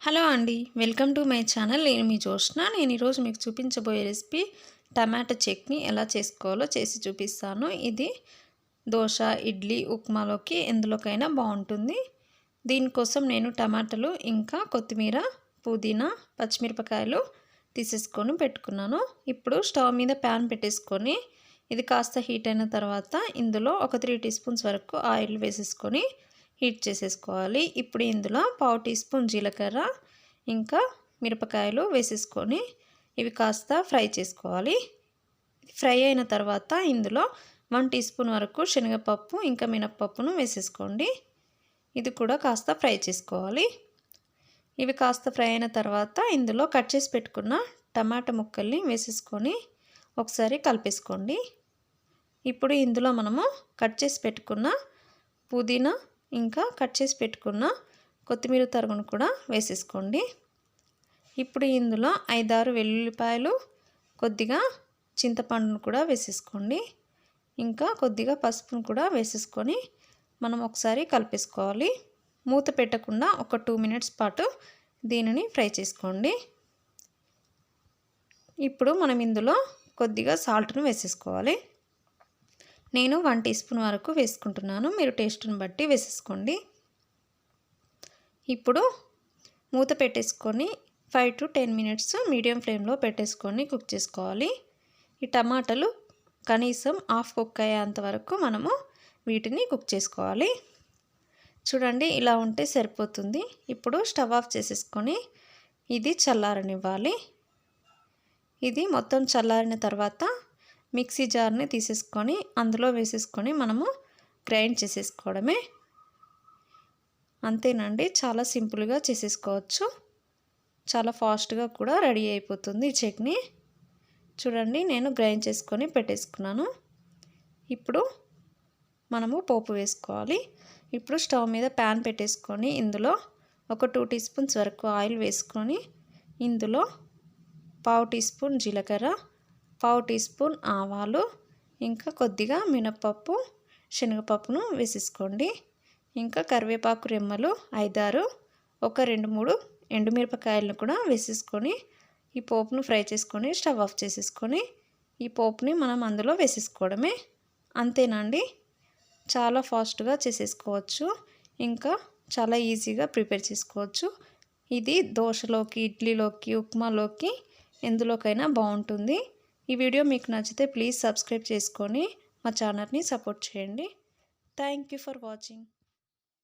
Hello అండి, welcome to my channel. నేను మీ జోష్న. నేను ఈరోజు మీకు చూపించబోయే రెసిపీ టమాటో చట్నీ ఎలా చేసుకోవాలో చేసి చూపిస్తాను. ఇది దోశ, ఇడ్లీ, ఉప్మాలోకి ఎందులోకైనా బాగుంటుంది. దీనికోసం నేను టమాటాలు ఇంకా కొత్తిమీర, పుదీనా, పచ్చిమిరపకాయలు తీసేసుకొని పెట్టుకున్నాను. ఇప్పుడు స్టవ్ మీద ప్యాన్ పెట్టేసుకొని ఇది కాస్త హీట్ అయిన తర్వాత ఇందులో ఒక 3 టీ స్పూన్స్ వరకు ఆయిల్ వేసేసుకొని హీట్ చేసేసుకోవాలి. ఇప్పుడు ఇందులో 1/2 టీ స్పూన్ జీలకర్ర ఇంకా మిరపకాయలు వేసేసుకొని ఇవి కాస్త ఫ్రై చేసుకోవాలి. ఫ్రై అయిన తర్వాత ఇందులో 1 టీ స్పూన్ వరకు శనగపప్పు ఇంకా మినపప్పును వేసేసుకోండి. ఇది కూడా కాస్త ఫ్రై చేసుకోవాలి. ఇవి కాస్త ఫ్రై అయిన తర్వాత ఇందులో కట్ చేసి పెట్టుకున్న టమాటా ముక్కల్ని వేసేసుకొని ఒకసారి కలిపేసుకోండి. ఇప్పుడు ఇందులో మనము కట్ చేసి పెట్టుకున్న పుదీనా ఇంకా కట్ చేసి పెట్టుకున్న కొత్తిమీర తరుగును కూడా వేసేసుకోండి. ఇప్పుడు ఇందులో 5-6 వెల్లుల్లిపాయలు, కొద్దిగా చింతపండును కూడా వేసేసుకోండి. ఇంకా కొద్దిగా పసుపును కూడా వేసేసుకొని మనం ఒకసారి కలిపేసుకోవాలి. మూత పెట్టకుండా ఒక 2 మినిట్స్ పాటు దీనిని ఫ్రై చేసుకోండి. ఇప్పుడు మనం ఇందులో కొద్దిగా సాల్ట్ను వేసేసుకోవాలి. నేను 1 టీ స్పూన్ వరకు వేసుకుంటున్నాను. మీరు టేస్ట్ని బట్టి వేసేసుకోండి. ఇప్పుడు మూత పెట్టేసుకొని 5 to 10 మినిట్స్ మీడియం ఫ్లేమ్లో పెట్టేసుకొని కుక్ చేసుకోవాలి. ఈ టమాటాలు కనీసం హాఫ్ కుక్ అయ్యేంత వరకు మనము వీటిని కుక్ చేసుకోవాలి. చూడండి, ఇలా ఉంటే సరిపోతుంది. ఇప్పుడు స్టవ్ ఆఫ్ చేసేసుకొని ఇది చల్లారనివ్వాలి. ఇది మొత్తం చల్లారిన తర్వాత మిక్సీ జార్ని తీసేసుకొని అందులో వేసేసుకొని మనము గ్రైండ్ చేసేసుకోవడమే. అంతేనండి, చాలా సింపుల్గా చేసేసుకోవచ్చు. చాలా ఫాస్ట్గా కూడా రెడీ అయిపోతుంది ఈ చట్నీ. చూడండి, నేను గ్రైండ్ చేసుకొని పెట్టేసుకున్నాను. ఇప్పుడు మనము పోపు వేసుకోవాలి. ఇప్పుడు స్టవ్ మీద ప్యాన్ పెట్టేసుకొని ఇందులో ఒక 2 టీ స్పూన్స్ వరకు ఆయిల్ వేసుకొని ఇందులో 1/2 టీ స్పూన్ జీలకర్ర, 1/2 టీ స్పూన్ ఆవాలు ఇంకా కొద్దిగా మినపప్పు, శనగపప్పును వేసేసుకోండి. ఇంకా కరివేపాకు రెమ్మలు 5-6, ఒక 2-3 ఎండుమిరపకాయలను కూడా వేసేసుకొని ఈ పోపును ఫ్రై చేసుకొని స్టవ్ ఆఫ్ చేసేసుకొని ఈ పోపుని మనం అందులో వేసేసుకోవడమే. అంతేనండి, చాలా ఫాస్ట్గా చేసేసుకోవచ్చు. ఇంకా చాలా ఈజీగా ప్రిపేర్ చేసుకోవచ్చు. ఇది దోశలోకి, ఇడ్లీలోకి, ఉప్మాలోకి ఎందులోకైనా బాగుంటుంది. ఈ వీడియో మీకు నచ్చితే ప్లీజ్ సబ్స్క్రైబ్ చేసుకొని మా ఛానల్ని సపోర్ట్ చేయండి. Thank you for watching.